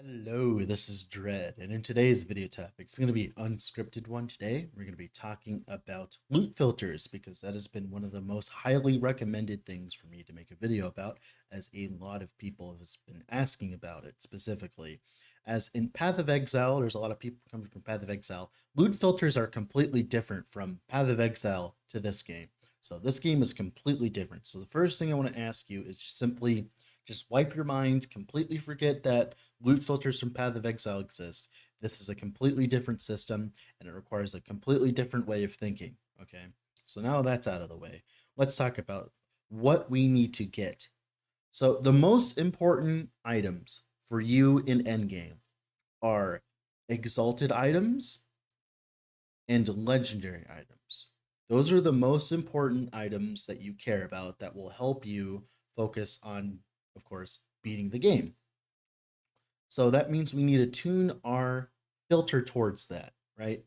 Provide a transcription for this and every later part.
Hello, this is Dread, and in today's video topic, it's going to be an unscripted one today. We're going to be talking about loot filters because that has been one of the most highly recommended things for me to make a video about, as a lot of people have been asking about it specifically. As in Path of Exile, there's a lot of people coming from Path of Exile. Loot filters are completely different from Path of Exile to this game. So this game is completely different. So the first thing I want to ask you is simply just wipe your mind, completely forget that loot filters from Path of Exile exist. This is a completely different system and it requires a completely different way of thinking. Okay, so now that's out of the way. Let's talk about what we need to get. So, the most important items for you in Endgame are exalted items and legendary items. Those are the most important items that you care about that will help you focus on, of course, beating the game. So that means we need to tune our filter towards that, right?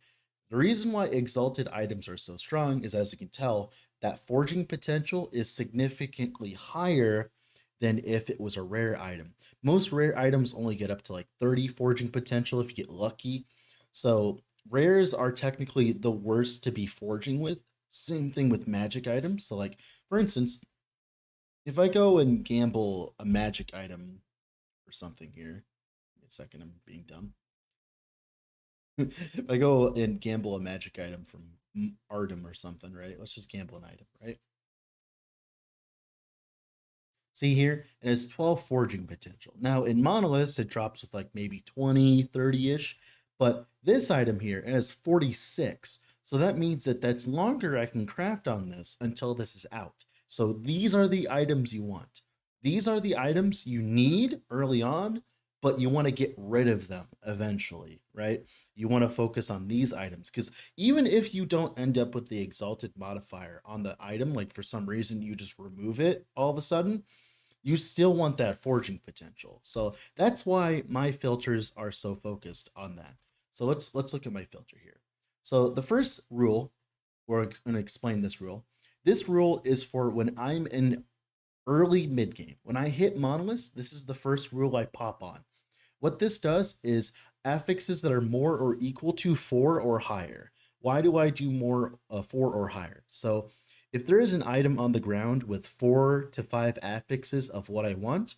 The reason why exalted items are so strong is, as you can tell, that forging potential is significantly higher than if it was a rare item. Most rare items only get up to like 30 forging potential if you get lucky. So rares are technically the worst to be forging with. Same thing with magic items. So like for instance, if I go and gamble a magic item or something here, give me a second, I'm being dumb. If I go and gamble a magic item from Artem or something, right? Let's just gamble an item, right? See here, it has 12 forging potential. Now in monoliths, it drops with like maybe 20, 30-ish, but this item here, it has 46. So that means that that's longer I can craft on this until this is out. So these are the items you want. These are the items you need early on, but you want to get rid of them eventually, right? You want to focus on these items because even if you don't end up with the exalted modifier on the item, like for some reason you just remove it all of a sudden, you still want that forging potential. So that's why my filters are so focused on that. So let's look at my filter here. So the first rule, we're going to explain this rule. This rule is for when I'm in early mid game. When I hit monoliths, this is the first rule I pop on. What this does is affixes that are more or equal to 4 or higher. Why do I do more 4 or higher? So if there is an item on the ground with 4 to 5 affixes of what I want,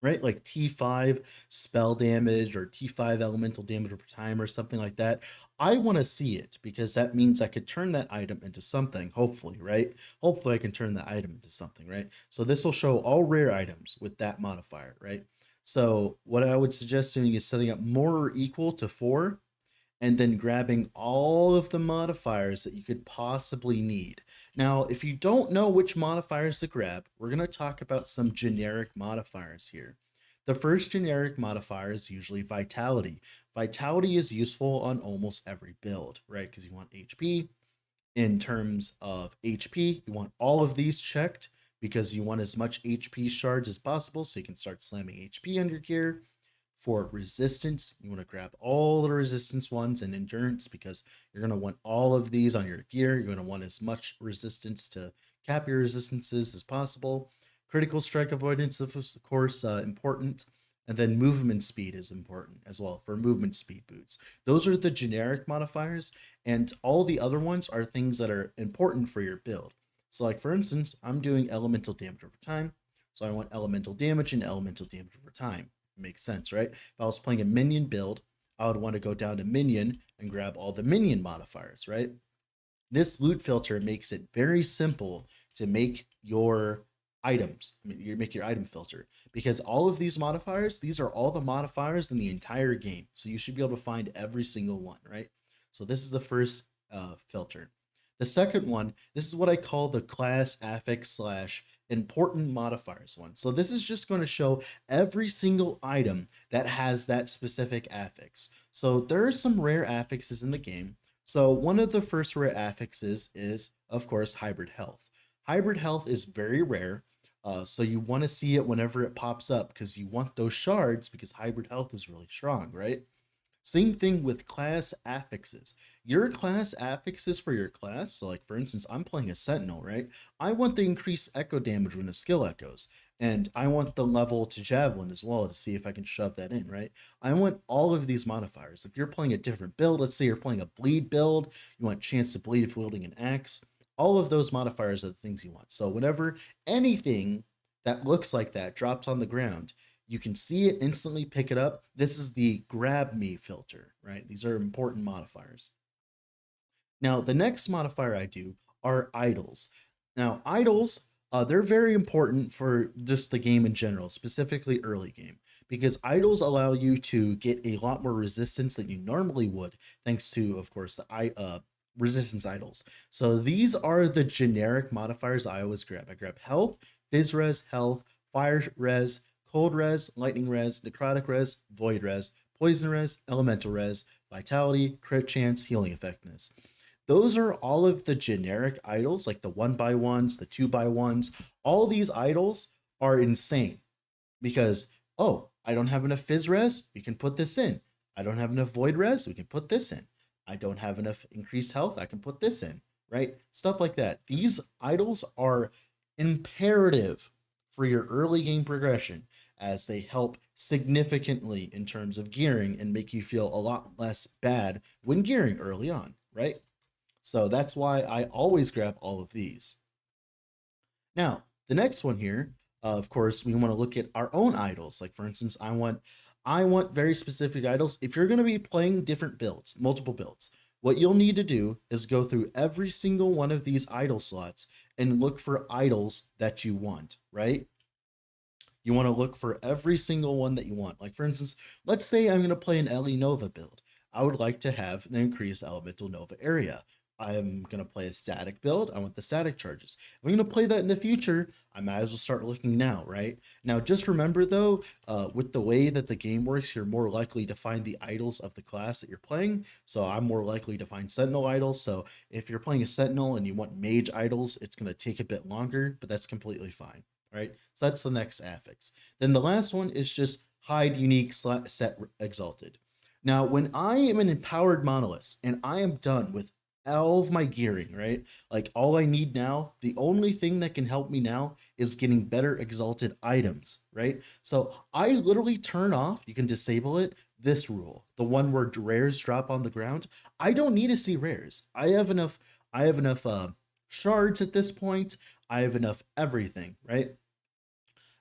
right? Like T5 spell damage or T5 elemental damage over time or something like that. I want to see it because that means I could turn that item into something, hopefully, right? Hopefully I can turn the item into something, right? So this will show all rare items with that modifier, right? So what I would suggest doing is setting up more or equal to 4 and then grabbing all of the modifiers that you could possibly need. Now, if you don't know which modifiers to grab, we're going to talk about some generic modifiers here. The first generic modifier is usually vitality. Vitality is useful on almost every build, right? Because you want HP. In terms of HP, you want all of these checked because you want as much HP shards as possible so you can start slamming HP on your gear. For resistance, you want to grab all the resistance ones, and endurance because you're going to want all of these on your gear. You're going to want as much resistance to cap your resistances as possible. Critical strike avoidance, of course, important. And then movement speed is important as well for movement speed boots. Those are the generic modifiers, and all the other ones are things that are important for your build. So, like for instance, I'm doing elemental damage over time, so I want elemental damage and elemental damage over time. Makes sense, right? If I was playing a minion build, I would want to go down to minion and grab all the minion modifiers, right? This loot filter makes it very simple to make your items. I mean, you make your item filter because all of these modifiers, these are all the modifiers in the entire game. So you should be able to find every single one, right? So this is the first filter. The second one, this is what I call the class affix slash important modifiers one. So this is just going to show every single item that has that specific affix. So there are some rare affixes in the game. So one of the first rare affixes is, of course, hybrid health. Hybrid health is very rare. So you want to see it whenever it pops up because you want those shards because hybrid health is really strong, right? Same thing with class affixes. Your class affixes for your class, so like for instance, I'm playing a sentinel, right? I want the increased echo damage when the skill echoes. And I want the level to javelin as well to see if I can shove that in, right? I want all of these modifiers. If you're playing a different build, let's say you're playing a bleed build, you want chance to bleed if wielding an axe, all of those modifiers are the things you want. So whenever anything that looks like that drops on the ground, you can see it instantly, pick it up. This is the grab me filter, right? These are important modifiers. Now, the next modifier I do are idols. Now, idols, they're very important for just the game in general, specifically early game, because idols allow you to get a lot more resistance than you normally would, thanks to, of course, the resistance idols. So these are the generic modifiers I always grab. I grab health, fizz res, health, fire res, cold res, lightning res, necrotic res, void res, poison res, elemental res, vitality, crit chance, healing effectiveness. Those are all of the generic idols, like the 1x1s, the 2x1s. All these idols are insane because, oh, I don't have enough fizz res, we can put this in. I don't have enough void res, we can put this in. I don't have enough increased health, I can put this in, right? Stuff like that. These idols are imperative for your early game progression as they help significantly in terms of gearing and make you feel a lot less bad when gearing early on, right? So that's why I always grab all of these. Now, the next one here, of course, we want to look at our own idols. Like for instance, I want very specific idols. If you're going to be playing different builds, multiple builds, what you'll need to do is go through every single one of these idol slots and look for idols that you want, right? You want to look for every single one that you want. Like for instance, let's say I'm going to play an Ellie Nova build. I would like to have the increased elemental Nova area. I'm going to play a static build. I want the static charges. If I'm going to play that in the future, I might as well start looking now, right? Now, just remember though, with the way that the game works, you're more likely to find the idols of the class that you're playing. So I'm more likely to find Sentinel idols. So if you're playing a Sentinel and you want mage idols, it's going to take a bit longer, but that's completely fine. Right, so that's the next affix. Then the last one is just hide unique set exalted. Now, when I am an empowered monolith and I am done with all of my gearing, right? Like all I need now, the only thing that can help me now is getting better exalted items, right? So I literally turn off, you can disable it, this rule, the one where rares drop on the ground. I don't need to see rares. I have enough shards at this point. I have enough everything, right?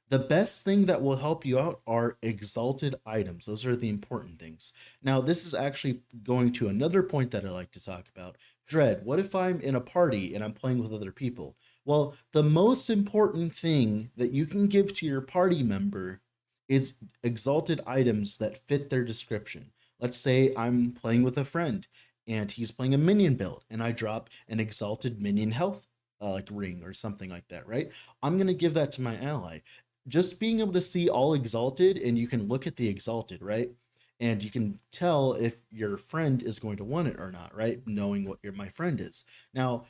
The best thing that will help you out are exalted items. Those are the important things. Now, this is actually going to another point that I like to talk about. Dread, what if I'm in a party and I'm playing with other people? Well, the most important thing that you can give to your party member is exalted items that fit their description. Let's say I'm playing with a friend and he's playing a minion build and I drop an exalted minion health like ring or something like that, right? I'm going to give that to my ally. Just being able to see all exalted and you can look at the exalted, right? And you can tell if your friend is going to want it or not, right? Knowing what my friend is. Now,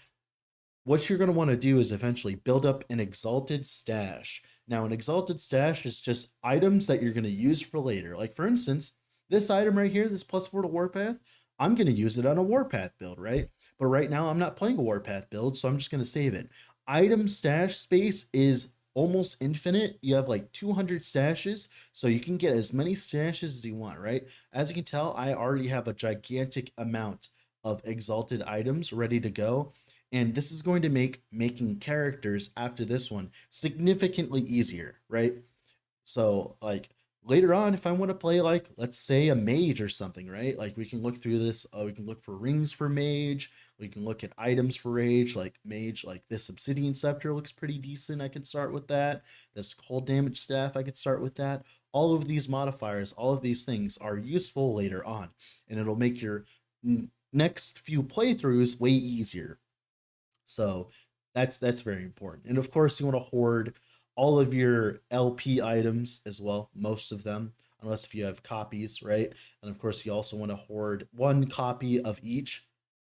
what you're going to want to do is eventually build up an exalted stash. Now, an exalted stash is just items that you're going to use for later. Like for instance, this item right here, this +4 to warpath, I'm going to use it on a warpath build, right? But right now I'm not playing a warpath build, so I'm just going to save it. Item stash space is almost infinite. You have like 200 stashes, so you can get as many stashes as you want, right? As you can tell, I already have a gigantic amount of exalted items ready to go. And this is going to make making characters after this one significantly easier, right? So like later on, if I want to play like let's say a mage or something, right? Like we can look through this. We can look for rings for mage. We can look at items for rage, like mage. Like this obsidian scepter looks pretty decent. I can start with that. This cold damage staff, I could start with that. All of these modifiers, all of these things are useful later on, and it'll make your next few playthroughs way easier. So that's very important. And of course, you want to hoard all of your LP items as well, most of them, unless if you have copies, right? And of course, you also want to hoard one copy of each.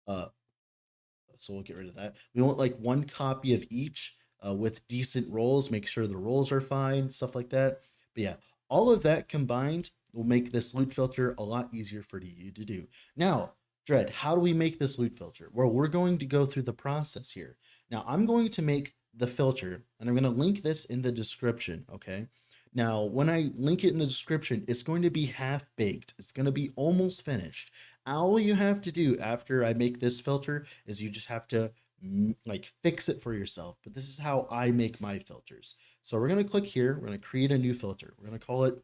Uh, so we'll get rid of that. We want like one copy of each with decent rolls. Make sure the rolls are fine, stuff like that. But yeah, all of that combined will make this loot filter a lot easier for you to do. Now, Dread, how do we make this loot filter? Well, we're going to go through the process here. Now, I'm going to make the filter, and I'm going to link this in the description, okay? Now, when I link it in the description, it's going to be half baked. It's going to be almost finished. All you have to do after I make this filter is you just have to like fix it for yourself. But this is how I make my filters. So we're going to click here. We're going to create a new filter. We're going to call it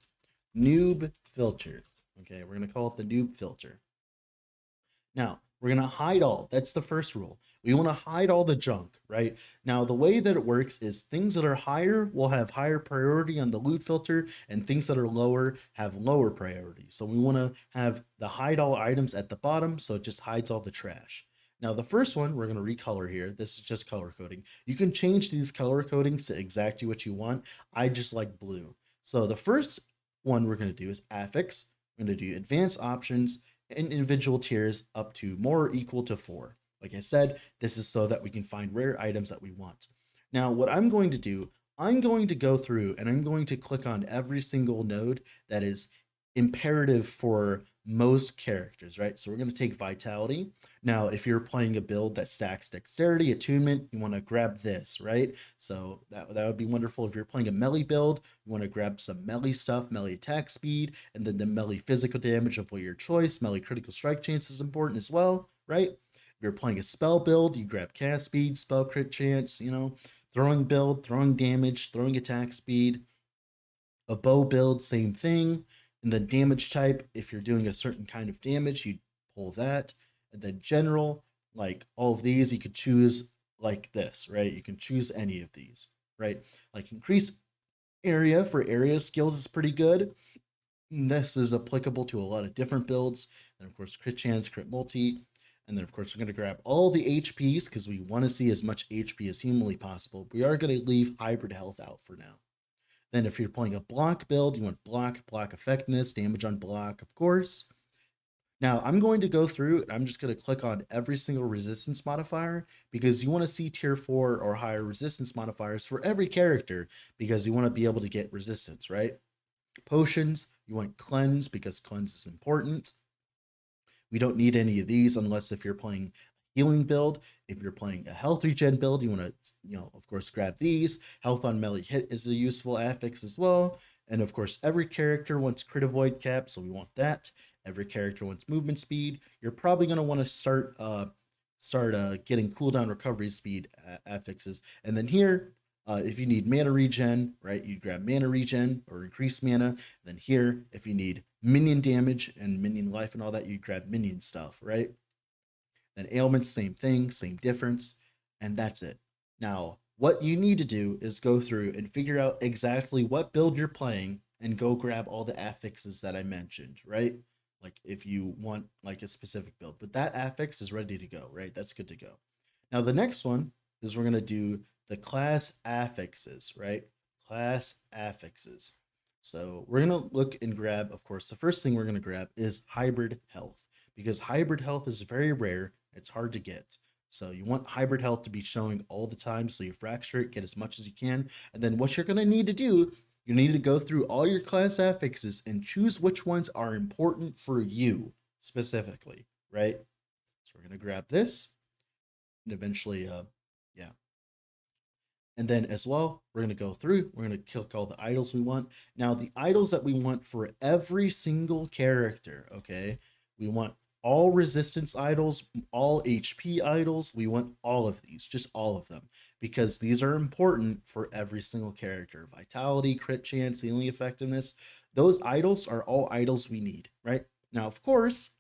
noob filter. Okay, we're going to call it the noob filter. Now, we're going to hide all. That's the first rule. We want to hide all the junk, right? Now, the way that it works is things that are higher will have higher priority on the loot filter, and things that are lower have lower priority. So we want to have the hide all items at the bottom, so it just hides all the trash. Now, the first one, we're going to recolor here. This is just color coding. You can change these color codings to exactly what you want. I just like blue. So the first one we're going to do is affix. We're going to do advanced options, individual tiers up to more or equal to 4. Like I said, this is so that we can find rare items that we want. Now, what I'm going to do, I'm going to go through and I'm going to click on every single node that is imperative for most characters, right? So we're going to take vitality. Now, if you're playing a build that stacks dexterity, attunement, you want to grab this, right? So that would be wonderful. If you're playing a melee build, you want to grab some melee stuff, melee attack speed, and then the melee physical damage of your choice. Melee critical strike chance is important as well, right? If you're playing a spell build, you grab cast speed, spell crit chance, throwing build, throwing damage, throwing attack speed. A bow build, same thing. And then damage type, if you're doing a certain kind of damage, you pull that. And then general, like all of these, you could choose like this, right? You can choose any of these, right? Like increase area for area skills is pretty good. This is applicable to a lot of different builds. And of course, crit chance, crit multi. And then of course, we're going to grab all the HPs because we want to see as much HP as humanly possible. We are going to leave hybrid health out for now. Then if you're playing a block build, you want block effectiveness, damage on block, of course. Now I'm going to go through and I'm just going to click on every single resistance modifier because you want to see tier 4 or higher resistance modifiers for every character because you want to be able to get resistance, right? Potions, you want cleanse because cleanse is important. We don't need any of these unless if you're playing healing build. If you're playing a health regen build, you want to, of course, grab these. Health on melee hit is a useful affix as well. And of course, every character wants crit avoid cap, so we want that. Every character wants movement speed. You're probably going to want to start getting cooldown recovery speed affixes. And then here, if you need mana regen, right, you grab mana regen or increased mana. And then here, if you need minion damage and minion life and all that, you grab minion stuff, right? Then ailments, same thing, same difference, and that's it. Now, what you need to do is go through and figure out exactly what build you're playing and go grab all the affixes that I mentioned, right? Like if you want like a specific build, but that affix is ready to go, right? That's good to go. Now, the next one is we're going to do the class affixes, right? Class affixes. So we're going to look and grab, of course, the first thing we're going to grab is hybrid health because hybrid health is very rare. It's hard to get. So you want hybrid health to be showing all the time. So you fracture it, get as much as you can. And then what you're going to need to do, you need to go through all your class affixes and choose which ones are important for you specifically, right? So we're going to grab this and eventually, yeah. And then as well, we're going to go through, we're going to click all the idols we want. Now, the idols that we want for every single character, okay? We want all resistance idols, all HP idols. We want all of these, just all of them, because these are important for every single character. Vitality, crit chance, healing effectiveness. Those idols are all idols we need, right? Now, of course,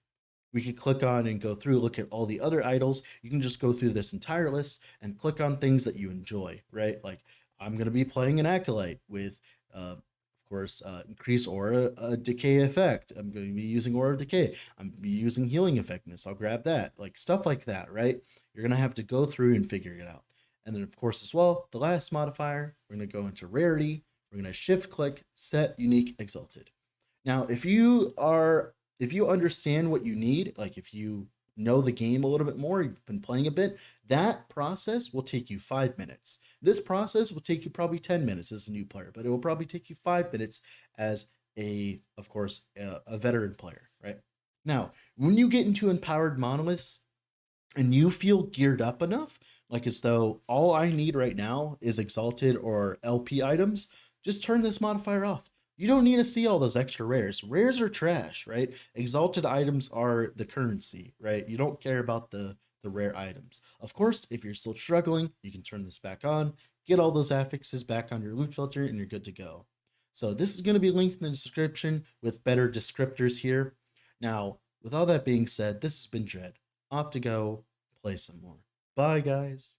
we could click on and go through, look at all the other idols. You can just go through this entire list and click on things that you enjoy, right? Like I'm going to be playing an Acolyte with, of course, increased aura decay effect. I'm going to be using aura decay. I'm going to be using healing effectiveness. I'll grab that, like stuff like that, right? You're going to have to go through and figure it out. And then of course as well, the last modifier, we're going to go into rarity. We're going to shift click, set unique exalted. Now, if you understand what you need, like if you know the game a little bit more, you've been playing a bit, that process will take you 5 minutes. This process will take you probably 10 minutes as a new player, but it will probably take you 5 minutes as of course, a veteran player, right? Now, when you get into empowered monoliths and you feel geared up enough, like as though all I need right now is exalted or LP items, just turn this modifier off. You don't need to see all those extra rares. Rares are trash, right? Exalted items are the currency, right? You don't care about the rare items. Of course, if you're still struggling, you can turn this back on, get all those affixes back on your loot filter, and you're good to go. So this is going to be linked in the description with better descriptors here. Now, with all that being said, this has been Dread. Off to go play some more. Bye, guys.